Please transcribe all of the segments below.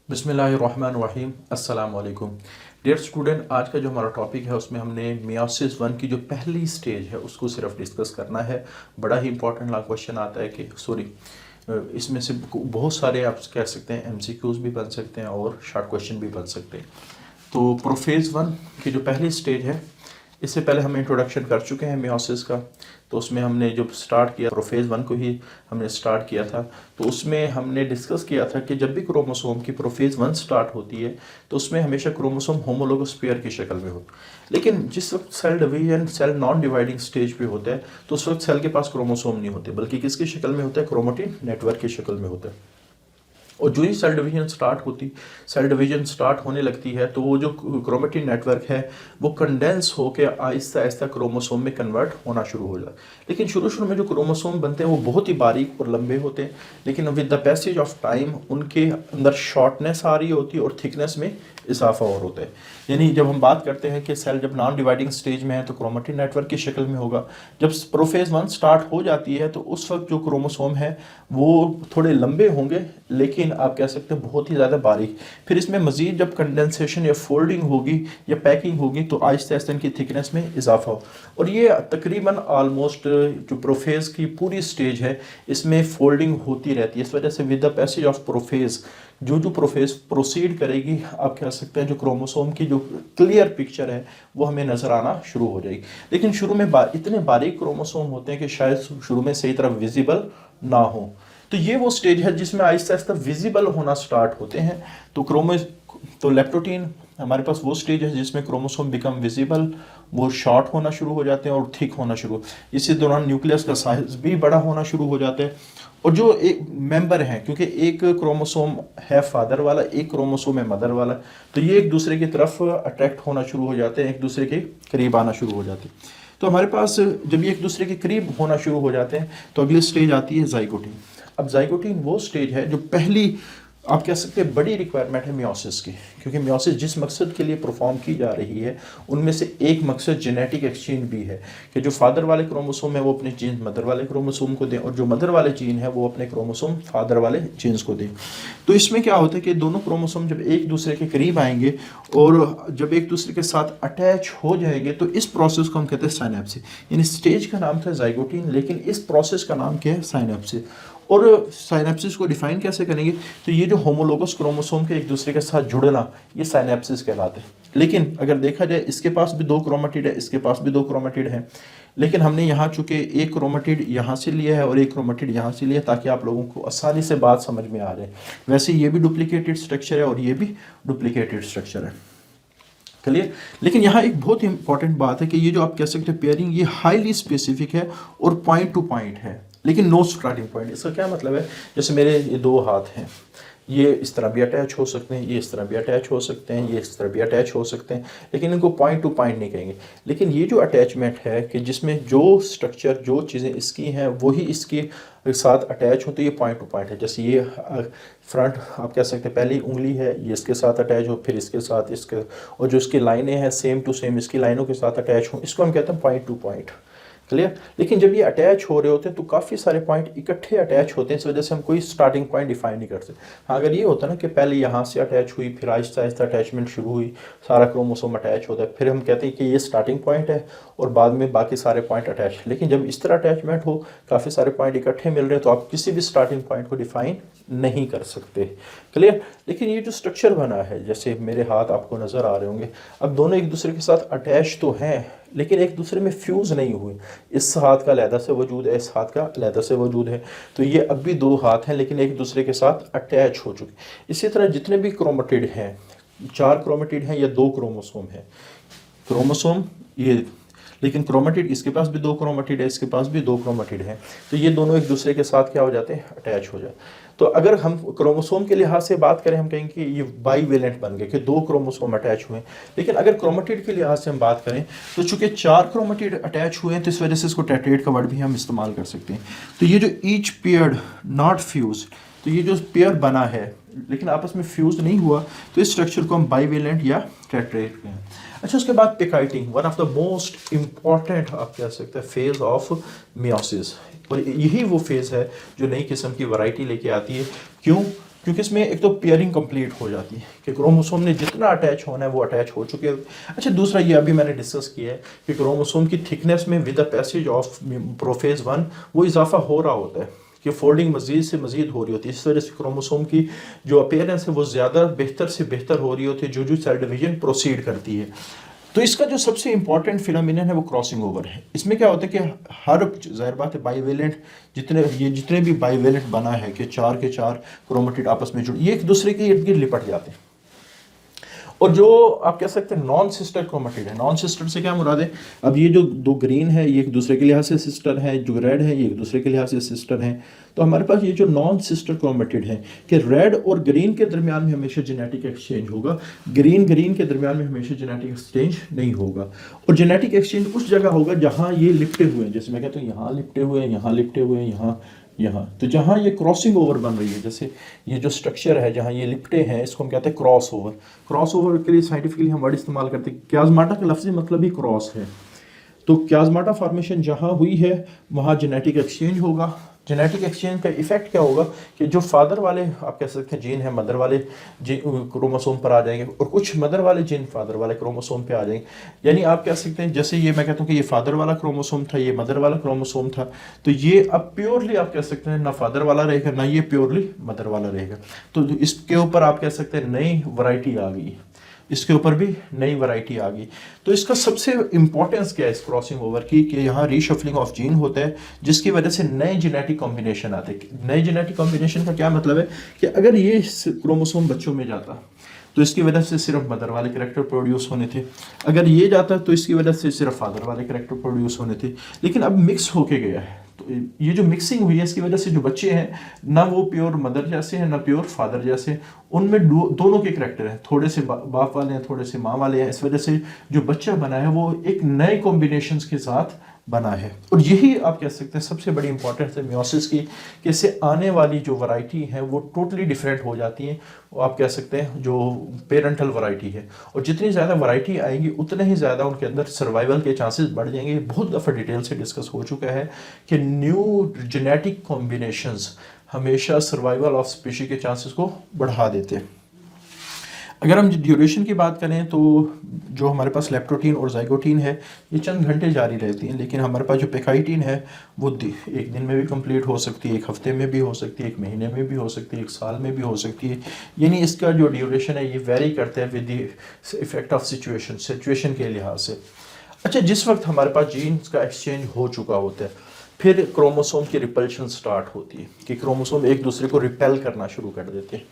बिस्मिल्लाहिर्रहमानिर्रहीम अस्सलाम वालेकुम। डियर स्टूडेंट, आज का जो हमारा टॉपिक है उसमें हमने मियोसिस वन की जो पहली स्टेज है उसको सिर्फ डिस्कस करना है। बड़ा ही इंपॉर्टेंट क्वेश्चन आता है कि इसमें से बहुत सारे आप कह सकते हैं एमसीक्यूज भी बन सकते हैं और शॉर्ट क्वेश्चन भी बन सकते हैं। तो प्रोफेज़ वन की जो पहली स्टेज है, इससे पहले हम इंट्रोडक्शन कर चुके हैं मियोसिस का। तो उसमें हमने जो स्टार्ट किया प्रोफेज़ वन को ही हमने स्टार्ट किया था। तो उसमें हमने डिस्कस किया था कि जब भी क्रोमोसोम की प्रोफेज़ वन स्टार्ट होती है तो उसमें हमेशा क्रोमोसोम होमोलोगस पेयर की शक्ल में होता है। लेकिन जिस वक्त cell division, cell non dividing stage पे होता है तो उस वक्त सेल के पास क्रोमोसोम नहीं होते, बल्कि किसकी शक्ल में होता है? क्रोमेटिन नेटवर्क की शक्ल में होता है। और जो ही सेल डिवीजन स्टार्ट होने लगती है तो वो जो क्रोमेटिन नेटवर्क है वो कंडेंस होकर आहिस्ता आहिस्ता क्रोमोसोम में कन्वर्ट होना शुरू हो जाता है। लेकिन शुरू में जो क्रोमोसोम बनते हैं वो बहुत ही बारीक और लंबे होते हैं, लेकिन with the passage of time उनके अंदर शॉर्टनेस आ रही होती है और थिकनेस में इजाफा और होता है। यानी जब हम बात करते हैं कि सेल जब नॉन डिवाइडिंग स्टेज में है तो क्रोमेटिन नेटवर्क की शक्ल में होगा। जब प्रोफेज वन स्टार्ट हो जाती है तो उस वक्त जो क्रोमोसोम है वो थोड़े लंबे होंगे, लेकिन आप कह सकते हैं बहुत ही ज़्यादा बारीक। फिर इसमें मज़ीद जब कंडेंसेशन या फोल्डिंग होगी या पैकिंग होगी तो आहिस्ता आहिस्ता इनकी थिकनेस में इजाफा हो। और ये तकरीबन आलमोस्ट जो प्रोफेज की पूरी स्टेज है इसमें फोल्डिंग होती रहती है। इस वजह से with the passage of prophase जो प्रोफेज प्रोसीड करेगी, आप कह सकते हैं जो क्रोमोसोम की जो क्लियर पिक्चर है वो हमें नज़र आना शुरू हो जाएगी। लेकिन शुरू में इतने बारीक क्रोमोसोम होते हैं कि शायद शुरू में सही तरह विजिबल ना हो। तो ये वो स्टेज है जिसमें आहिस्ता आहिस्ता विजिबल होना स्टार्ट होते हैं। तो लेप्टोटीन हमारे पास वो स्टेज है जिसमें क्रोमोसोम बिकम विजिबल, वो शॉर्ट होना शुरू हो जाते हैं और थिक होना शुरू। इसी दौरान न्यूक्लियस का साइज भी बड़ा होना शुरू हो जाता है। और जो एक मेंबर हैं, क्योंकि एक क्रोमोसोम है फादर वाला, एक क्रोमोसोम है मदर वाला, तो ये एक दूसरे की तरफ अट्रैक्ट होना शुरू हो जाते हैं, एक दूसरे के करीब आना शुरू हो जाते हैं। तो हमारे पास जब ये एक दूसरे के करीब होना शुरू हो जाते हैं तो अगली स्टेज आती है जाइगोटीन। अब जाइगोटीन वो स्टेज है जो पहली आप कह सकते हैं बड़ी रिक्वायरमेंट है मियोसिस की, क्योंकि मियोसिस जिस मकसद के लिए परफॉर्म की जा रही है उनमें से एक मकसद जेनेटिक एक्सचेंज भी है कि जो फादर वाले क्रोमोसोम है वो अपने जीन्स मदर वाले क्रोमोसोम को दें और जो मदर वाले जीन है वो अपने क्रोमोसोम फादर वाले जीन्स को दें। तो इसमें क्या होता है कि दोनों क्रोमोसोम जब एक दूसरे के करीब आएंगे और जब एक दूसरे के साथ अटैच हो जाएंगे तो इस प्रोसेस को हम कहते हैं साइनेप्सिस। यानी स्टेज का नाम था जाइगोटीन, लेकिन इस प्रोसेस का नाम क्या है? साइनेप्सिस। और साइनेप्सिस को डिफाइन कैसे करेंगे? तो ये जो होमोलोगस क्रोमोसोम के एक दूसरे के साथ जुड़ना, ये साइनेप्सिस कहलाते हैं। लेकिन अगर देखा जाए इसके पास भी दो क्रोमेटिड है, इसके पास भी दो क्रोमेटिड है, लेकिन हमने यहाँ चूंकि एक क्रोमेटिड यहाँ से लिया है और एक क्रोमेटिड यहाँ से लिया ताकि आप लोगों को आसानी से बात समझ में आ रहे। वैसे ये भी डुप्लीकेटेड स्ट्रक्चर है और ये भी डुप्लीकेटेड स्ट्रक्चर है, क्लियर। लेकिन यहाँ एक बहुत इंपॉर्टेंट बात है कि ये जो आप कह सकते हैं पेयरिंग, ये हाईली स्पेसिफिक है और पॉइंट टू पॉइंट है, लेकिन नो स्टार्टिंग पॉइंट। इसका क्या मतलब है? जैसे मेरे ये दो हाथ हैं, ये इस तरह भी अटैच हो सकते हैं, ये इस तरह भी अटैच हो सकते हैं, ये इस तरह भी अटैच हो सकते हैं, लेकिन इनको पॉइंट टू पॉइंट नहीं कहेंगे। लेकिन ये जो अटैचमेंट है कि जिसमें जो स्ट्रक्चर, जो चीज़ें इसकी हैं वही इसके साथ अटैच हो, तो ये पॉइंट टू पॉइंट है। जैसे ये फ्रंट आप कह सकते हैं पहली उंगली है, ये इसके साथ अटैच हो, फिर इसके साथ इसके, और जो इसकी लाइनें हैं सेम टू सेम इसकी लाइनों के साथ अटैच हो, इसको हम कहते हैं पॉइंट टू पॉइंट, क्लियर। लेकिन जब ये अटैच हो रहे होते हैं तो काफ़ी सारे पॉइंट इकट्ठे अटैच होते हैं, इस वजह से हम कोई स्टार्टिंग पॉइंट डिफाइन नहीं कर सकते। हाँ, अगर ये होता ना कि पहले यहाँ से अटैच हुई, फिर आहिस्ता आहिस्ता अटैचमेंट शुरू हुई, सारा क्रोमोसोम अटैच होता है, फिर हम कहते हैं कि ये स्टार्टिंग पॉइंट है और बाद में बाकी सारे पॉइंट अटैच। लेकिन जब इस तरह अटैचमेंट हो, काफ़ी सारे पॉइंट इकट्ठे मिल रहे हैं, तो आप किसी भी स्टार्टिंग पॉइंट को डिफाइन नहीं कर सकते, क्लियर। लेकिन ये जो स्ट्रक्चर बना है, जैसे मेरे हाथ आपको नज़र आ रहे होंगे, अब दोनों एक दूसरे के साथ अटैच तो हैं लेकिन एक दूसरे में फ्यूज़ नहीं हुए। इस हाथ का अलहदा से वजूद है, इस हाथ का अलहदा से वजूद है, तो ये अब भी दो हाथ हैं लेकिन एक दूसरे के साथ अटैच हो चुके। इसी तरह जितने भी क्रोमेटिड हैं, 4 क्रोमेटिड हैं या 2 क्रोमोसोम हैं, क्रोमोसोम ये, लेकिन क्रोमेटिड इसके पास भी 2 क्रोमेटिड है, इसके पास भी 2 क्रोमेटिड है, तो ये दोनों एक दूसरे के साथ क्या हो जाते हैं? अटैच हो जाते। तो अगर हम क्रोमोसोम के लिहाज से बात करें, हम कहेंगे कि ये बाईवेलेंट बन गए कि 2 क्रोमोसोम अटैच हुए। लेकिन अगर क्रोमेटिड के लिहाज से हम बात करें तो चूंकि 4 क्रोमेटिड अटैच हुए हैं तो इस वजह से इसको टेट्रेट का वर्ड भी हम इस्तेमाल कर सकते हैं। तो ये जो ईच पेयर्ड नॉट फ्यूज, तो ये जो पेयर बना है लेकिन आपस में फ्यूज नहीं हुआ, तो इस स्ट्रक्चर को हम बाईवेलेंट या टेट्रेट कहते हैं। अच्छा, उसके बाद picketing, one of the most important आप कह सकते हैं फेज ऑफ मियोसिस, और यही वो फेज़ है जो नई किस्म की वैरायटी लेके आती है। क्यों? क्योंकि इसमें एक तो पेयरिंग कंप्लीट हो जाती है कि क्रोमोसोम ने जितना अटैच होना है वो अटैच हो चुके हैं। अच्छा, दूसरा ये अभी मैंने डिस्कस किया है कि क्रोमोसोम की थिकनेस में with the passage of prophase 1 वो इजाफा हो रहा होता है कि फोल्डिंग मजीद से मजीद हो रही होती है। इस वजह से क्रोमोसोम की जो अपीयरेंस है वो ज़्यादा बेहतर से बेहतर हो रही होती है जो सेल डिवीजन प्रोसीड करती है। तो इसका जो सबसे इंपॉर्टेंट फिनोमिनन है वो क्रॉसिंग ओवर है। इसमें क्या होता है कि हर जाहिर बात है बाइवेलेंट जितने भी बाइवेलेंट बना है कि चार के चार क्रोमेटिड आपस में जुड़ ये एक दूसरे के इर्द गिर्द लिपट जाते हैं। और जो आप कह सकते हैं नॉन सिस्टर क्रोमेटिड है, नॉन सिस्टर से क्या मुराद है, अब ये जो दो ग्रीन है ये एक दूसरे के लिहाज से सिस्टर है, जो रेड है ये एक दूसरे के लिहाज से सिस्टर है। तो हमारे पास ये जो नॉन सिस्टर क्रोमेटिड है कि रेड और ग्रीन के दरमियान में हमेशा जेनेटिक एक्सचेंज होगा, ग्रीन ग्रीन के दरमियान में हमेशा जेनेटिक एक्सचेंज नहीं होगा। और जेनेटिक एक्सचेंज उस जगह होगा जहाँ ये लिपटे हुए हैं, जैसे मैं कहता हूँ यहाँ लिपटे हुए हैं, यहाँ लिपटे हुए हैं, यहाँ तो जहाँ ये क्रॉसिंग ओवर बन रही है, जैसे ये जो स्ट्रक्चर है जहाँ ये लिपटे हैं इसको हम कहते हैं क्रॉस ओवर। क्रॉस ओवर के लिए साइंटिफिकली हम वर्ड इस्तेमाल करते हैं, क्याज़माटा का लफ्ज़ी मतलब ही क्रॉस है। तो क्याज़माटा फॉर्मेशन जहाँ हुई है वहाँ जेनेटिक एक्सचेंज होगा। जेनेटिक एक्सचेंज का इफेक्ट क्या होगा कि जो फादर वाले आप कह सकते हैं जीन है मदर वाले क्रोमोसोम पर आ जाएंगे और कुछ मदर वाले जीन फादर वाले क्रोमोसोम पे आ जाएंगे। यानी आप कह सकते हैं जैसे ये मैं कहता हूँ कि ये फादर वाला क्रोमोसोम था, ये मदर वाला क्रोमोसोम था, तो ये अब प्योरली आप कह सकते हैं ना फादर वाला रहेगा ना ये प्योरली मदर वाला रहेगा। तो इसके ऊपर आप कह सकते हैं नई वैरायटी आ गई, इसके ऊपर भी नई वैरायटी आ गई। तो इसका सबसे इंपॉर्टेंस क्या है इस क्रॉसिंग ओवर की कि यहाँ रीशफलिंग ऑफ जीन होता है जिसकी वजह से नए जेनेटिक कॉम्बिनेशन आते हैं। नए जेनेटिक कॉम्बिनेशन का क्या मतलब है कि अगर ये क्रोमोसोम बच्चों में जाता तो इसकी वजह से सिर्फ मदर वाले कैरेक्टर प्रोड्यूस होने थे, अगर ये जाता तो इसकी वजह से सिर्फ फादर वाले कैरेक्टर प्रोड्यूस होने थे। लेकिन अब मिक्स होके गया है, तो ये जो मिक्सिंग हुई है इसकी वजह से जो बच्चे हैं ना वो प्योर मदर जैसे हैं ना प्योर फादर जैसे, उनमें दोनों के करैक्टर हैं, थोड़े से बाप वाले हैं थोड़े से माँ वाले हैं। इस वजह से जो बच्चा बना है वो एक नए कॉम्बिनेशंस के साथ बना है। और यही आप कह सकते हैं सबसे बड़ी इंपॉर्टेंस है मियोसिस की कि इससे आने वाली जो वैरायटी है वो टोटली डिफरेंट हो जाती है। वो आप कह सकते हैं जो पेरेंटल वैरायटी है, और जितनी ज़्यादा वैरायटी आएंगी उतने ही ज़्यादा उनके अंदर सर्वाइवल के चांसेस बढ़ जाएंगे। बहुत दफ़ा डिटेल से डिस्कस हो चुका है कि न्यू जेनेटिक कॉम्बिनेशंस हमेशा सर्वाइवल ऑफ स्पीशी के चांसेस को बढ़ा देते हैं। अगर हम ड्यूरेशन की बात करें तो जो हमारे पास लेप्टोटीन और जाइगोटीन है ये चंद घंटे जारी रहती हैं, लेकिन हमारे पास जो पेकाइटीन है वो एक दिन में भी कंप्लीट हो सकती है, एक हफ्ते में भी हो सकती है, एक महीने में भी हो सकती है, एक साल में भी हो सकती है। यानी इसका जो ड्यूरेशन है ये वेरी करता है with the effect of situation के लिहाज से। अच्छा, जिस वक्त हमारे पास जीन्स का एक्सचेंज हो चुका होता है फिर क्रोमोसोम की रिपल्शन स्टार्ट होती है कि क्रोमोसोम एक दूसरे को रिपेल करना शुरू कर देते हैं।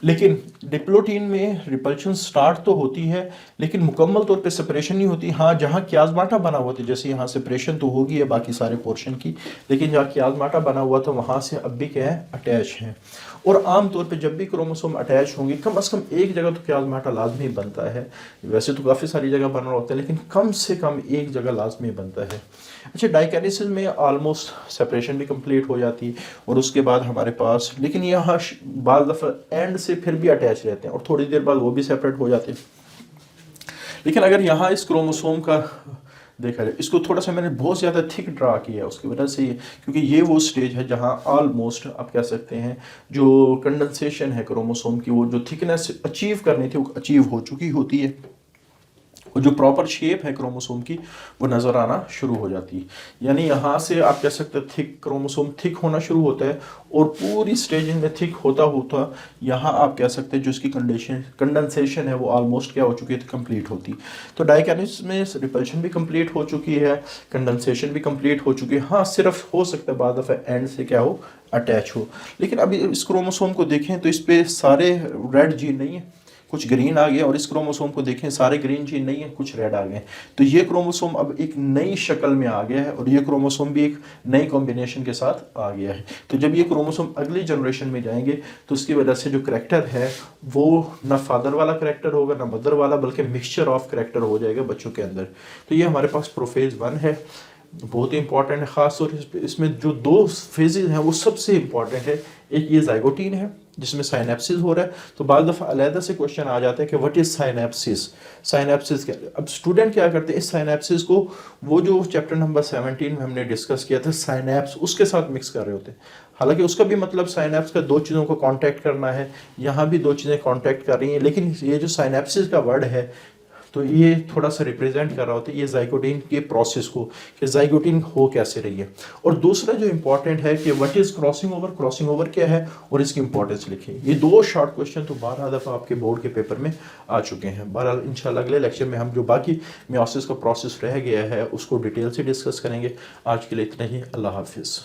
लेकिन डिप्लोटीन में रिपल्शन स्टार्ट तो होती है लेकिन मुकम्मल तौर पे सेपरेशन नहीं होती। हाँ, जहाँ क्याज़माटा बना हुआ था जैसे यहाँ सेपरेशन तो होगी है बाकी सारे पोर्शन की, लेकिन जहाँ क्याज़माटा बना हुआ था वहाँ से अब भी क्या है अटैच है। और आम तौर पे जब भी क्रोमोसोम अटैच होंगे कम से कम एक जगह तो क्याज़माटा लाजमी बनता है। वैसे तो काफ़ी सारी जगह बना होता है लेकिन कम से कम एक जगह लाजमी बनता है। अच्छा, डाइकैनेसिस में ऑलमोस्ट सेपरेशन भी कंप्लीट हो जाती है और उसके बाद हमारे पास, लेकिन यहाँ बाज़ दफ़ा एंड से फिर भी अटैच रहते हैं और थोड़ी देर बाद वो भी सेपरेट हो जाते हैं। लेकिन अगर यहाँ इस क्रोमोसोम का देखा जाए, इसको थोड़ा सा मैंने बहुत ज़्यादा थिक ड्रा किया है उसकी वजह से, क्योंकि ये वो स्टेज है जहाँ ऑलमोस्ट आप कह सकते हैं जो कंडेंसेशन है क्रोमोसोम की वो जो थिकनेस अचीव करनी थी वो अचीव हो चुकी होती है और जो प्रॉपर शेप है क्रोमोसोम की वो नज़र आना शुरू हो जाती है। यानी यहाँ से आप कह सकते हैं थिक क्रोमोसोम थिक होना शुरू होता है और पूरी स्टेजिंग में थिक होता होता यहाँ आप कह सकते हैं जो इसकी कंडेंसेशन है वो ऑलमोस्ट क्या हो चुकी है, कंप्लीट होती। तो डाइकैनेसिस में रिपल्शन भी कंप्लीट हो चुकी है, कंडेंसेशन भी कंप्लीट हो चुकी है। हाँ, सिर्फ हो सकता है बाद दफ़ा एंड से क्या हो अटैच हो। लेकिन अभी इस क्रोमोसोम को देखें तो इस पर सारे रेड जीन नहीं है, कुछ ग्रीन आ गए, और इस क्रोमोसोम को देखें सारे ग्रीन जीन नहीं है, कुछ रेड आ गए। तो ये क्रोमोसोम अब एक नई शक्ल में आ गया है और ये क्रोमोसोम भी एक नई कॉम्बिनेशन के साथ आ गया है। तो जब ये क्रोमोसोम अगली जनरेशन में जाएंगे तो उसकी वजह से जो करैक्टर है वो ना फादर वाला करैक्टर होगा ना मदर वाला, बल्कि मिक्सचर ऑफ करैक्टर हो जाएगा बच्चों के अंदर। तो ये हमारे पास प्रोफेज 1 है। बहुत ही इंपॉर्टेंट है, ख़ास तौर पे इसमें जो दो फेजेज हैं वो सबसे इंपॉर्टेंट है। एक ये जाइगोटीन है जिसमें साइनेप्सिस हो रहा है, तो बाद दफ़ा अलहदा से क्वेश्चन आ जाता है कि व्हाट इज़ साइनेप्सिस, साइनेप्सिस क्या। अब स्टूडेंट क्या करते हैं, इस साइनेप्सिस को वो जो चैप्टर नंबर 17 में हमने डिस्कस किया था साइनेप्स, उसके साथ मिक्स कर रहे होते हैं। हालांकि उसका भी मतलब साइनेप्स का दो चीज़ों को कांटेक्ट करना है, यहाँ भी दो चीज़ें कांटेक्ट कर रही हैं, लेकिन ये जो साइनेप्सिस का वर्ड है तो ये थोड़ा सा रिप्रेजेंट कर रहा होता है ये जाइगोटीन के प्रोसेस को, कि जाइगोटीन हो कैसे रही है। और दूसरा जो इंपॉर्टेंट है कि what is crossing over, crossing over क्या है और इसकी इंपॉर्टेंस लिखिए। ये दो शॉर्ट क्वेश्चन तो 12 दफ़ा आपके बोर्ड के पेपर में आ चुके हैं। बहरहाल इंशाल्लाह अगले लेक्चर में हम जो बाकी मियोसिस का प्रोसेस रह गया है उसको डिटेल से डिस्कस करेंगे। आज के लिए इतना ही, अल्लाह हाफिज़।